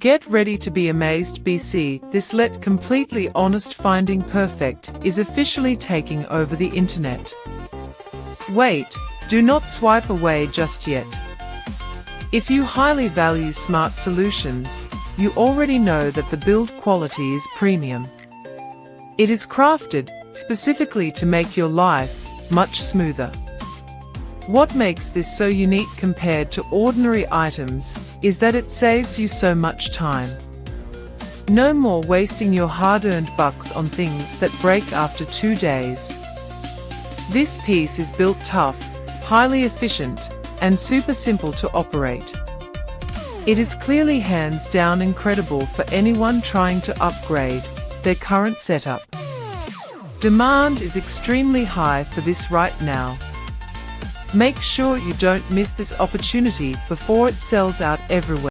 Get ready to be amazed. BC, this completely honest finding perfect is officially taking over the internet. Wait, do not swipe away just yet. If you highly value smart solutions, you already know that the build quality is premium. It is crafted specifically to make your life much smoother. What makes this so unique compared to ordinary items is that it saves you so much time. No more wasting your hard-earned bucks on things that break after 2 days. This piece is built tough, highly efficient, and super simple to operate. It is clearly hands down incredible for anyone trying to upgrade their current setup. Demand is extremely high for this right now. Make sure you don't miss this opportunity before it sells out everywhere.